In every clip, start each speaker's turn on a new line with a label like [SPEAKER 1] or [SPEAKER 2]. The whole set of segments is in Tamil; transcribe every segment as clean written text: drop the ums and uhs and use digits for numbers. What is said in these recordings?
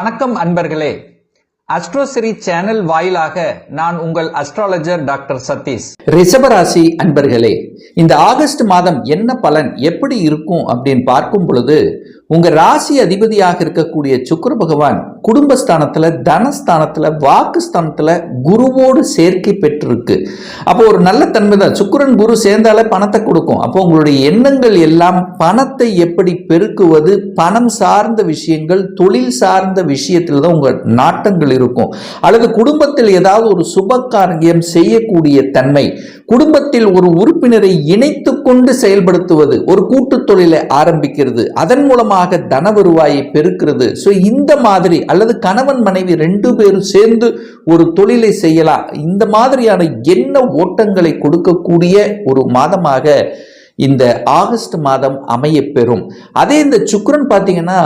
[SPEAKER 1] வணக்கம் அன்பர்களே. அஸ்ட்ரோசிரி சேனல் வாயிலாக நான் உங்கள் அஸ்ட்ராலஜர் டாக்டர் சதீஷ்.
[SPEAKER 2] ரிஷபராசி அன்பர்களே, இந்த ஆகஸ்ட் மாதம் என்ன பலன் எப்படி இருக்கும் அப்படின்னு பார்க்கும் பொழுது, உங்க ராசி அதிபதியாக இருக்கக்கூடிய சுக்கிர பகவான் குடும்பஸ்தானத்துல, தனஸ்தானத்துல, வாக்குஸ்தானத்துல குருவோடு சேர்க்கை பெற்றிருக்கு. அப்போ ஒரு நல்ல தன்மை தான். சுக்கிரன் குரு சேர்ந்தாலே பணத்தை கொடுக்கும். அப்போ உங்களுடைய எண்ணங்கள் எல்லாம் பணத்தை எப்படி பெருக்குவது, பணம் சார்ந்த விஷயங்கள், தொழில் சார்ந்த விஷயத்தில் தான் உங்க நாட்டங்கள் இருக்கும். அல்லது குடும்பத்தில் ஏதாவது ஒரு சுப காரியம் செய்யக்கூடிய தன்மை, குடும்பத்தில் ஒரு உறுப்பினரை இணைத்து கொண்டு செயல்படுத்துவது, ஒரு கூட்டு தொழிலை ஆரம்பிக்கிறது, அதன் மூலமாக தன வருவாயை பெருக்கிறது. இந்த மாதிரி அல்லது கணவன் மனைவி 2 பேரும் சேர்ந்து ஒரு தொழிலை செய்யலாம். இந்த மாதிரியான எண்ண ஓட்டங்களை கொடுக்கக்கூடிய ஒரு மாதமாக இந்த ஆகஸ்ட் மாதம் அமைய பெறும். அதே இந்த சுக்கிரன் பார்த்தீங்கன்னா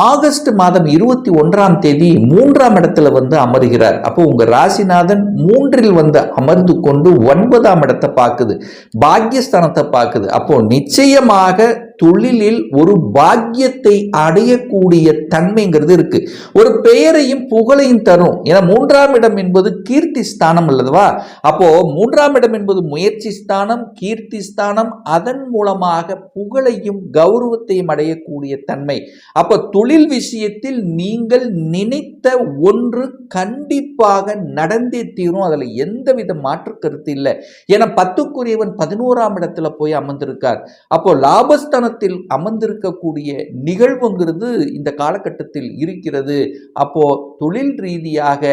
[SPEAKER 2] ஆகஸ்ட் மாதம் 21ஆம் தேதி 3ஆம் இடத்துல வந்து அமர்கிறார். அப்போ உங்க ராசிநாதன் 3இல் வந்து அமர்ந்து கொண்டு 9ஆம் இடத்தை பார்க்குது, பாக்கியஸ்தானத்தை பார்க்குது. அப்போ நிச்சயமாக தொழிலில் ஒரு பாக்கியத்தை அடையக்கூடிய தன்மைங்கிறது இருக்கு. ஒரு பெயரையும் புகழையும் தரும். ஏன்னா 3ஆம் இடம் என்பது கீர்த்தி ஸ்தானம் அல்லதுவா? அப்போ 3ஆம் இடம் என்பது முயற்சி ஸ்தானம், கீர்த்தி ஸ்தானம், அதன் மூலமாக புகழையும் கௌரவத்தையும் அடையக்கூடிய தன்மை. அப்ப தொழில் விஷயத்தில் நீங்கள் நினைத்த ஒன்று கண்டிப்பாக நடந்தே தீரும். அதுல எந்தவித மாற்று கருத்து இல்லை. ஏன்னா 10க்குரியவன் 11ஆம் இடத்துல போய் அமர்ந்திருக்கார். அப்போ லாபஸ்தான அமர்ந்திருக்கக்கூடிய நிகழ்வுங்கிறது இந்த காலகட்டத்தில் இருக்கிறது. அப்போ தொழில் ரீதியாக,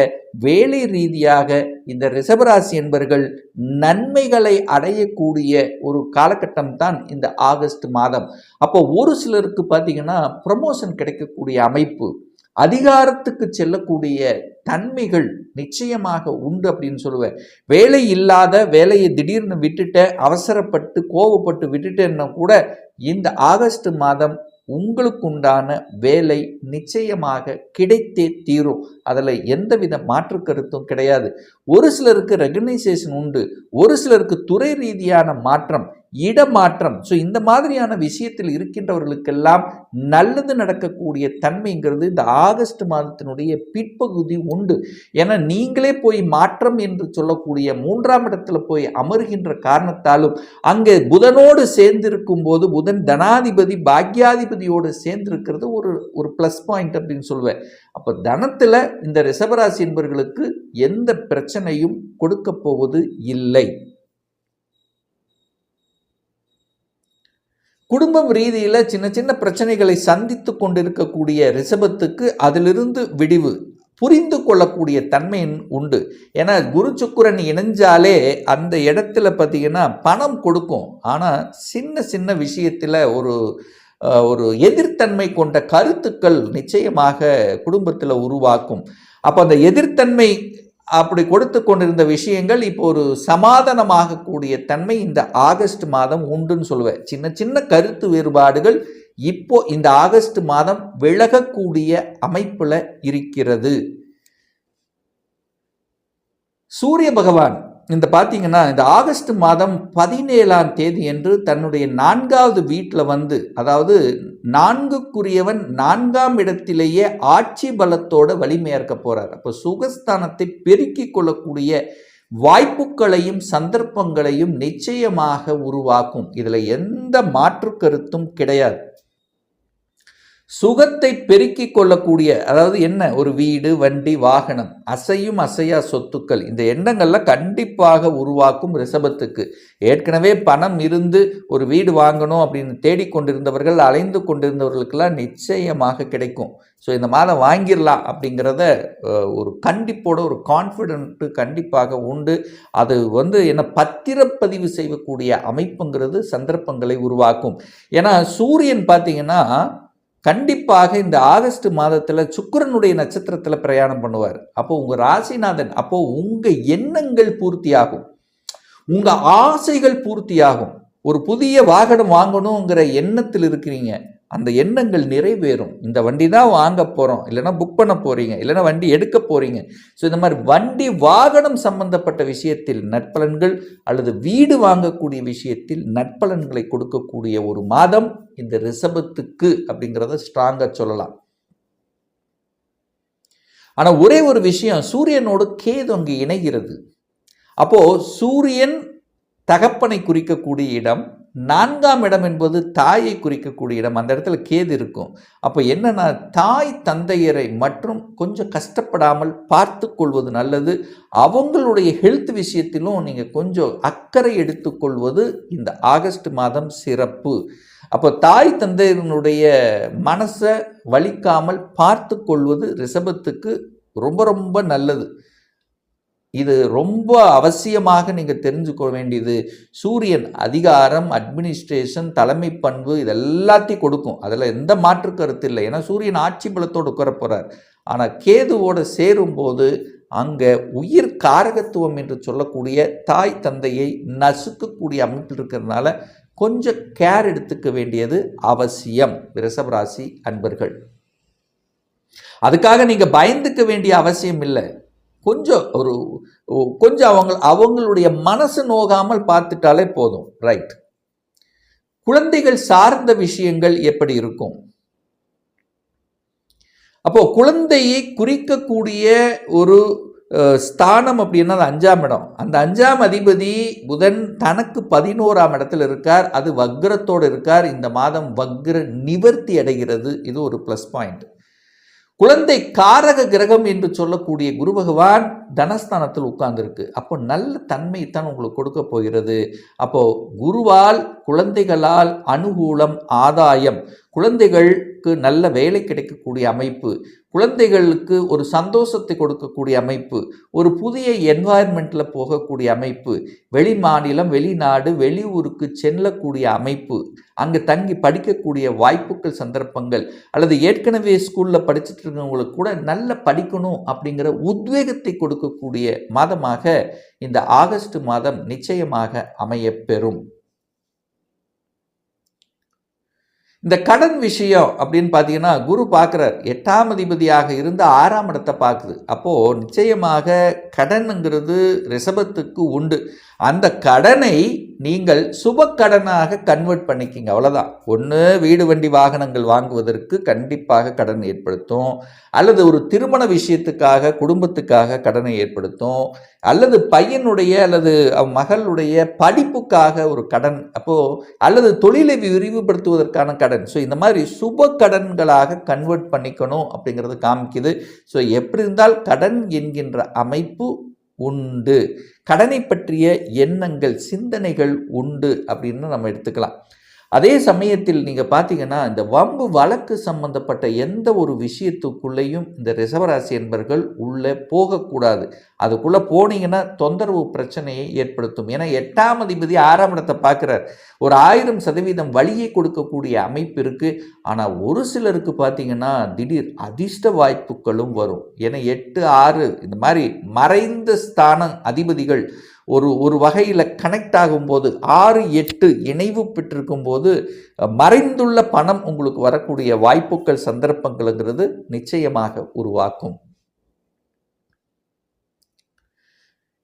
[SPEAKER 2] வேலை ரீதியாக இந்த ரிஷபராசி என்பவர்கள் நன்மைகளை அடையக்கூடிய ஒரு காலகட்டம் தான் இந்த ஆகஸ்ட் மாதம். அப்போ ஒரு சிலருக்கு பார்த்தீங்கன்னா ப்ரமோஷன் கிடைக்கக்கூடிய அமைப்பு, அதிகாரத்துக்கு செல்லக்கூடிய தன்மைகள் நிச்சயமாக உண்டு அப்படின்னு சொல்லுவேன். வேலை இல்லாத வேலையை திடீர்னு விட்டுட்ட, அவசரப்பட்டு கோவப்பட்டு விட்டுட்டேன்னா கூட இந்த ஆகஸ்ட் மாதம் உங்களுக்கு உண்டான வேலை நிச்சயமாக கிடைத்தே தீரும். அதில் எந்தவித மாற்று கருத்தும் கிடையாது. ஒரு சிலருக்கு ரெகனைசேஷன் உண்டு, ஒரு சிலருக்கு துறை ரீதியான மாற்றம், இடமாற்றம். இந்த மாதிரியான விஷயத்தில் இருக்கின்றவர்களுக்கெல்லாம் நல்லது நடக்கக்கூடிய தன்மைங்கிறது இந்த ஆகஸ்ட் மாதத்தினுடைய பிற்பகுதி உண்டு. ஏன்னா நீங்களே போய் மாற்றம் என்று சொல்லக்கூடிய 3ஆம் இடத்துல போய் அமர்கின்ற காரணத்தாலும் அங்கே புதனோடு சேர்ந்திருக்கும் போது, புதன் தனாதிபதி பாக்யாதிபதியோடு சேர்ந்திருக்கிறது ஒரு பிளஸ் பாயிண்ட் அப்படின்னு சொல்லுவேன். அப்போ தனத்தில் இந்த ரிஷபராசி என்பவர்களுக்கு எந்த பிரச்சனையும் கொடுக்க போவது இல்லை. குடும்பம் ரீதியில் சின்ன சின்ன பிரச்சனைகளை சந்தித்து கொண்டிருக்கக்கூடிய ரிஷபத்துக்கு அதிலிருந்து விடிவு, புரிந்து கொள்ளக்கூடிய தன்மை உண்டு. ஏன்னா குரு சுக்கிரன் இணைஞ்சாலே அந்த இடத்துல பார்த்தீங்கன்னா பணம் கொடுக்கும். ஆனால் சின்ன சின்ன விஷயத்தில் ஒரு எதிர்த்தன்மை கொண்ட கருத்துக்கள் நிச்சயமாக குடும்பத்தில் உருவாக்கும். அப்போ அந்த எதிர்த்தன்மை அப்படி கொடுத்து கொண்டிருந்த விஷயங்கள் இப்போ ஒரு சமாதானமாகக்கூடிய தன்மை இந்த ஆகஸ்ட் மாதம் உண்டுன்னு சொல்லுவேன். சின்ன சின்ன கருத்து வேறுபாடுகள் இப்போ இந்த ஆகஸ்ட் மாதம் விலகக்கூடிய அமைப்புல இருக்கிறது. சூரிய பகவான் பார்த்தீங்கன்னா இந்த ஆகஸ்ட் மாதம் 17ஆம் தேதி என்று தன்னுடைய 4வது வீட்டில் வந்து, அதாவது 4க்குரியவன் 4ஆம் இடத்திலேயே ஆட்சி பலத்தோட வலிமையாக்க போறார். அப்போ சுகஸ்தானத்தை பெருக்கிக் கொள்ளக்கூடிய வாய்ப்புகளையும் சந்தர்ப்பங்களையும் நிச்சயமாக உருவாக்கும். இதுல எந்த மாற்று கருத்தும் கிடையாது. சுகத்தை பெருக்கிக் கொள்ளக்கூடிய, அதாவது என்ன, ஒரு வீடு, வண்டி, வாகனம், அசையும் அசையா சொத்துக்கள், இந்த எண்ணங்கள்லாம் கண்டிப்பாக உருவாக்கும் ரிஷபத்துக்கு. ஏற்கனவே பணம் இருந்து ஒரு வீடு வாங்கணும் அப்படின்னு தேடிக்கொண்டிருந்தவர்கள், அலைந்து கொண்டிருந்தவர்களுக்கெல்லாம் நிச்சயமாக கிடைக்கும். இந்த மாதம் வாங்கிடலாம் அப்படிங்கிறத ஒரு கண்டிப்போட, ஒரு கான்ஃபிடென்ட் கண்டிப்பாக உண்டு. அது என்ன பத்திரப்பதிவு செய்யக்கூடிய அமைப்புங்கிறது சந்தர்ப்பங்களை உருவாக்கும். ஏன்னா சூரியன் பார்த்தீங்கன்னா கண்டிப்பாக இந்த ஆகஸ்ட் மாதத்தில் சுக்கிரனுடைய நட்சத்திரத்தில் பிரயாணம் பண்ணுவார். அப்போ உங்கள் ராசிநாதன், அப்போ உங்கள் எண்ணங்கள் பூர்த்தியாகும், உங்கள் ஆசைகள் பூர்த்தியாகும். ஒரு புதிய வாகனம் வாங்கணுங்கிற எண்ணத்தில் இருக்கிறீங்க, அந்த எண்ணங்கள் நிறைவேறும். இந்த வண்டி தான் வாங்க போகிறோம், இல்லைன்னா புக் பண்ண போகிறீங்க, இல்லைன்னா வண்டி எடுக்க போகிறீங்க. இந்த மாதிரி வண்டி வாகனம் சம்பந்தப்பட்ட விஷயத்தில் நற்பலன்கள், அல்லது வீடு வாங்கக்கூடிய விஷயத்தில் நற்பலன்களை கொடுக்கக்கூடிய ஒரு மாதம் இந்த ரிஷபத்துக்கு அப்படிங்கிறத ஸ்ட்ராங்காக சொல்லலாம். ஆனால் ஒரே ஒரு விஷயம், சூரியனோடு கேது அங்கு இணைகிறது. அப்போ சூரியன் தகப்பனை குறிக்கக்கூடிய இடம், 4ஆம் இடம் என்பது தாயை குறிக்கக்கூடிய இடம். அந்த இடத்துல கேது இருக்கும். அப்போ என்னன்னா, தாய் தந்தையரை மற்றும் கொஞ்சம் கஷ்டப்படாமல் பார்த்து கொள்வது நல்லது. அவங்களுடைய ஹெல்த் விஷயத்திலும் நீங்கள் கொஞ்சம் அக்கறை எடுத்துக்கொள்வது இந்த ஆகஸ்ட் மாதம் சிறப்பு. அப்போ தாய் தந்தையினுடைய மனசை வலிக்காமல் பார்த்து கொள்வது ரிஷபத்துக்கு ரொம்ப ரொம்ப நல்லது. இது ரொம்ப அவசியமாக நீங்கள் தெரிஞ்சுக்க வேண்டியது. சூரியன் அதிகாரம், அட்மினிஸ்ட்ரேஷன், தலைமை பண்பு இது எல்லாத்தையும் கொடுக்கும். அதில் எந்த மாற்று கருத்து இல்லை. ஏன்னா சூரியன் ஆட்சி பலத்தோடு உட்கார போகிறார். ஆனால் கேதுவோடு சேரும்போது அங்கே உயிர் காரகத்துவம் என்று சொல்லக்கூடிய தாய் தந்தையை நசுக்கக்கூடிய அமைப்பில் இருக்கிறதுனால கொஞ்சம் கேர் எடுத்துக்க வேண்டியது அவசியம் ரிஷபராசி அன்பர்கள். அதுக்காக நீங்கள் பயந்துக்க வேண்டிய அவசியம் இல்லை. கொஞ்சம் அவங்களுடைய மனசு நோகாமல் பார்த்துட்டாலே போதும். ரைட். குழந்தைகள் சார்ந்த விஷயங்கள் எப்படி இருக்கும்? அப்போ குழந்தையை குறிக்கக்கூடிய ஒரு ஸ்தானம் அப்படின்னா அது 5ஆம் இடம். அந்த 5ஆம் அதிபதி புதன் தனக்கு 11ஆம் இடத்துல இருக்கார். அது வக்ரத்தோடு இருக்கார். இந்த மாதம் வக்ர நிவர்த்தி அடைகிறது. இது ஒரு ப்ளஸ் பாயிண்ட். குழந்தை காரக கிரகம் என்று சொல்லக்கூடிய குரு பகவான் தனஸ்தானத்தில் உட்கார்ந்துருக்கு. அப்போ நல்ல தன்மைத்தான் உங்களுக்கு கொடுக்க போகிறது. அப்போ குருவால் குழந்தைகளால் அனுகூலம், ஆதாயம், குழந்தைகளுக்கு நல்ல வேலை கிடைக்கக்கூடிய அமைப்பு, குழந்தைகளுக்கு ஒரு சந்தோஷத்தை கொடுக்கக்கூடிய அமைப்பு, ஒரு புதிய என்வாயர்மெண்ட்டில் போகக்கூடிய அமைப்பு, வெளி மாநிலம், வெளிநாடு, வெளியூருக்கு செல்லக்கூடிய அமைப்பு, அங்கே தங்கி படிக்கக்கூடிய வாய்ப்புகள், சந்தர்ப்பங்கள், அல்லது ஏற்கனவே ஸ்கூலில் படிச்சுட்டு இருக்கவங்களுக்கு கூட நல்ல படிக்கணும் அப்படிங்கிற உத்வேகத்தை கொடுக்கக்கூடிய மாதமாக இந்த ஆகஸ்ட் மாதம் நிச்சயமாக அமையப்பெறும். இந்த கடன் விஷயம் அப்படின்னு பார்த்தீங்கன்னா, குரு பார்க்குறார். 8ஆம் அதிபதியாக இருந்து 6ஆம் இடத்தை பார்க்குது. அப்போது நிச்சயமாக கடனுங்கிறது ரிஷபத்துக்கு உண்டு. அந்த கடனை நீங்கள் சுப கடனாக கன்வெர்ட் பண்ணிக்கிங்க, அவ்வளோதான். ஒன்று வீடு வண்டி வாகனங்கள் வாங்குவதற்கு கண்டிப்பாக கடன் ஏற்படுத்தும், அல்லது ஒரு திருமண விஷயத்துக்காக குடும்பத்துக்காக கடனை ஏற்படுத்தும், அல்லது பையனுடைய அல்லது மகளுடைய படிப்புக்காக ஒரு கடன், அப்போது அல்லது தொழிலை விரிவுபடுத்துவதற்கான கடன். ஸோ இந்த மாதிரி சுப கடன்களாக கன்வெர்ட் பண்ணிக்கணும் அப்படிங்கிறது காமிக்குது. ஸோ எப்படி இருந்தால் கடன் என்கின்ற அமைப்பு உண்டு, கடனை பற்றிய எண்ணங்கள், சிந்தனைகள் உண்டு அப்படின்னு நம்ம எடுத்துக்கலாம். அதே சமயத்தில் நீங்கள் பார்த்தீங்கன்னா, இந்த வம்பு வழக்கு சம்பந்தப்பட்ட எந்த ஒரு விஷயத்துக்குள்ளேயும் இந்த ரிஷபராசி என்பர்கள் உள்ளே போகக்கூடாது. அதுக்குள்ளே போனீங்கன்னா தொந்தரவு பிரச்சனையை ஏற்படுத்தும். ஏன்னா 8ஆம் அதிபதி 6ஆம் இடத்தை பார்க்குறார். ஒரு 1000% வழியை கொடுக்கக்கூடிய அமைப்பு இருக்குது. ஆனால் ஒரு சிலருக்கு பார்த்தீங்கன்னா திடீர் அதிர்ஷ்ட வாய்ப்புகளும் வரும். ஏன்னா 8, 6 இந்த மாதிரி மறைந்த ஸ்தான அதிபதிகள் ஒரு வகையில் கனெக்ட் ஆகும்போது 6, 8 இணைவு பெற்றிருக்கும் போது மறைந்துள்ள பணம் உங்களுக்கு வரக்கூடிய வாய்ப்புகள், சந்தர்ப்பங்கள்ங்கிறது நிச்சயமாக உருவாக்கும்.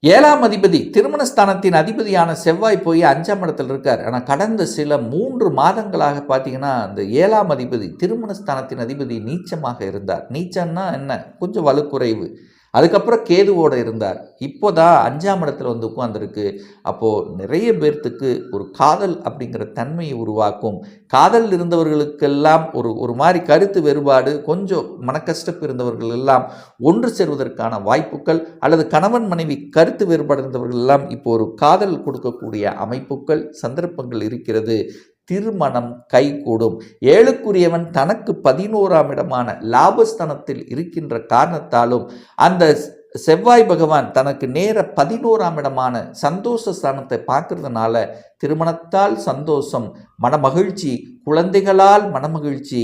[SPEAKER 2] 7ஆம் அதிபதி திருமணஸ்தானத்தின் அதிபதியான செவ்வாய் போய் 5ஆம் இடத்தில் இருக்கார். ஆனால் கடந்த சில 3 மாதங்களாக பார்த்தீங்கன்னா அந்த 7ஆம் அதிபதி திருமணஸ்தானத்தின் அதிபதி நீச்சமாக இருந்தார். நீச்சம்னா என்ன? கொஞ்சம் வலுக்குறைவு. அதுக்கப்புறம் கேதுவோடு இருந்தார். இப்போதான் 5ஆம் இடத்துல வந்து உட்கார்ந்துருக்கு. அப்போது நிறைய பேர்த்துக்கு ஒரு காதல் அப்படிங்கிற தன்மையை உருவாக்கும். காதல் இருந்தவர்களுக்கெல்லாம் ஒரு மாதிரி கருத்து வேறுபாடு, கொஞ்சம் மனக்கஷ்டம் இருந்தவர்கள் எல்லாம் ஒன்று சேர்வதற்கான வாய்ப்புகள், அல்லது கணவன் மனைவி கருத்து வேறுபாடு இருந்தவர்கள் எல்லாம் இப்போ ஒரு காதல் கொடுக்கக்கூடிய அமைப்புகள், சந்தர்ப்பங்கள் இருக்கிறது. திருமணம் கைகூடும். 7க்குரியவன் தனக்கு 11ஆம் இடமான லாபஸ்தானத்தில் இருக்கின்ற காரணத்தாலும் அந்த செவ்வாய் பகவான் தனக்கு நேர 11ஆம் இடமான சந்தோஷ ஸ்தானத்தை பார்க்கறதுனால திருமணத்தால் சந்தோஷம், மனமகிழ்ச்சி, குழந்தைகளால் மனமகிழ்ச்சி,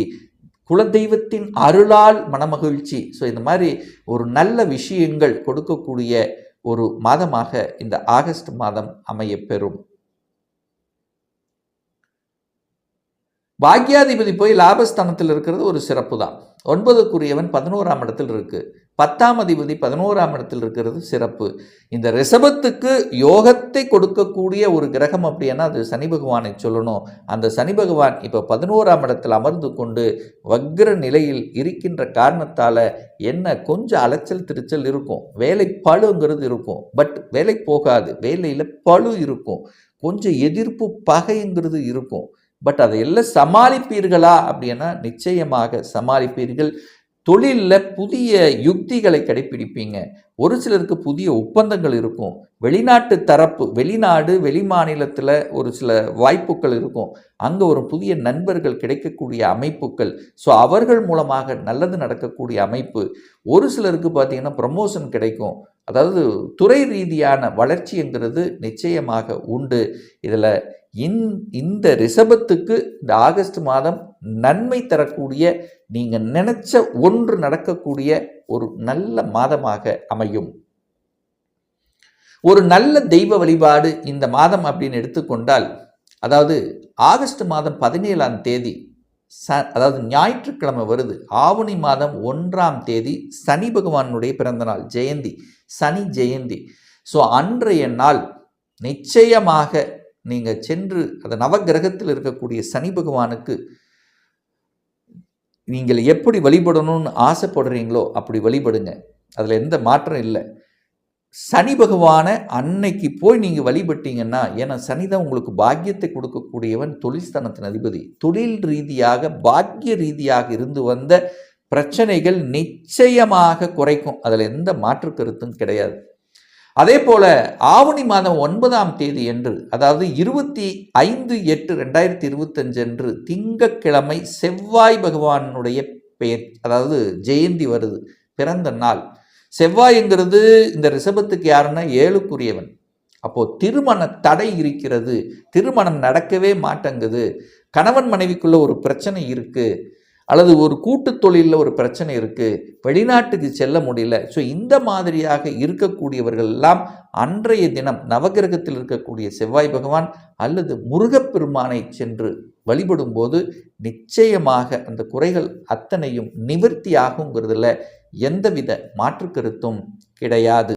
[SPEAKER 2] குலதெய்வத்தின் அருளால் மனமகிழ்ச்சி. ஸோ இந்த மாதிரி ஒரு நல்ல விஷயங்கள் கொடுக்கக்கூடிய ஒரு மாதமாக இந்த ஆகஸ்ட் மாதம் அமையப்பெறும். பாக்யாதிபதி போய் லாபஸ்தானத்தில் இருக்கிறது ஒரு சிறப்பு தான். 9க்குரியவன் 11ஆம் இடத்தில் இருக்கு. 10ஆம் அதிபதி 11ஆம் இடத்தில் இருக்கிறது சிறப்பு. இந்த ரிஷபத்துக்கு யோகத்தை கொடுக்கக்கூடிய ஒரு கிரகம் அப்படின்னா அது சனி பகவானை சொல்லணும். அந்த சனி பகவான் இப்போ 11ஆம் இடத்தில் அமர்ந்து கொண்டு வக்ர நிலையில் இருக்கின்ற காரணத்தால் என்ன கொஞ்சம் அலைச்சல் திருச்சல் இருக்கும், வேலை பளுங்கிறது இருக்கும், பட் வேலை போகாது, வேலையில் பளு இருக்கும், கொஞ்சம் எதிர்ப்பு பகைங்கிறது இருக்கும். பட் அதையெல்லாம் சமாளிப்பீர்களா அப்படின்னா நிச்சயமாக சமாளிப்பீர்கள். தொழிலில் புதிய யுக்திகளை கடைப்பிடிப்பீங்க. ஒரு சிலருக்கு புதிய ஒப்பந்தங்கள் இருக்கும். வெளிநாட்டு தரப்பு, வெளிநாடு வெளி மாநிலத்தில் ஒரு சில வாய்ப்புகள் இருக்கும். அங்கே ஒரு புதிய நண்பர்கள் கிடைக்கக்கூடிய அமைப்புகள், ஸோ அவர்கள் மூலமாக நல்லது நடக்கக்கூடிய அமைப்பு. ஒரு சிலருக்கு பார்த்தீங்கன்னா ப்ரமோஷன் கிடைக்கும். அதாவது துறை ரீதியான வளர்ச்சிங்கிறது நிச்சயமாக உண்டு. இதில் இந்த ரிஷபத்துக்கு இந்த ஆகஸ்ட் மாதம் நன்மை தரக்கூடிய, நீங்கள் நினைச்ச ஒன்று நடக்கக்கூடிய ஒரு நல்ல மாதமாக அமையும். ஒரு நல்ல தெய்வ வழிபாடு இந்த மாதம் அப்படின்னு எடுத்துக்கொண்டால், அதாவது ஆகஸ்ட் மாதம் 17ஆம் தேதி அதாவது ஞாயிற்றுக்கிழமை வருது. ஆவணி மாதம் 1ஆம் தேதி சனி பகவானுடைய பிறந்த நாள், ஜெயந்தி, சனி ஜெயந்தி. ஸோ அன்றைய நாள் நிச்சயமாக நீங்கள் சென்று அந்த நவகிரகத்தில் இருக்கக்கூடிய சனி பகவானுக்கு நீங்கள் எப்படி வழிபடணும்னு ஆசைப்படுறீங்களோ அப்படி வழிபடுங்க. அதில் எந்த மாற்றம் இல்லை. சனி பகவானை அன்னைக்கு போய் நீங்கள் வழிபட்டீங்கன்னா, ஏன்னா சனி தான் உங்களுக்கு பாக்கியத்தை கொடுக்கக்கூடியவன், தொழில் ஸ்தானத்தின் அதிபதி. தொழில் ரீதியாக பாக்கிய ரீதியாக இருந்து வந்த பிரச்சனைகள் நிச்சயமாக குறைக்கும். அதில் எந்த மாற்று கருத்தும் கிடையாது. அதே போல ஆவணி மாதம் 9ஆம் தேதி என்று, அதாவது 25/8/2025 அன்று திங்கட்கிழமை செவ்வாய் பகவானுடைய பெயர், அதாவது ஜெயந்தி வருது, பிறந்த நாள். செவ்வாய்ங்கிறது இந்த ரிஷபத்துக்கு யாருன்னா 7க்குரியவன். அப்போது திருமண தடை இருக்கிறது, திருமணம் நடக்கவே மாட்டேங்குது, கணவன் மனைவிக்குள்ள ஒரு பிரச்சனை இருக்குது, அல்லது ஒரு கூட்டு தொழிலில் ஒரு பிரச்சனை இருக்குது, வெளிநாட்டுக்கு செல்ல முடியல. ஸோ இந்த மாதிரியாக இருக்கக்கூடியவர்கள் எல்லாம் அன்றைய தினம் நவகிரகத்தில் இருக்கக்கூடிய செவ்வாய் பகவான் அல்லது முருகப்பெருமானை சென்று வழிபடும்போது நிச்சயமாக அந்த குறைகள் அத்தனையும் நிவர்த்தி ஆகுங்கிறதுல எந்தவித மாற்று கருத்தும் கிடையாது.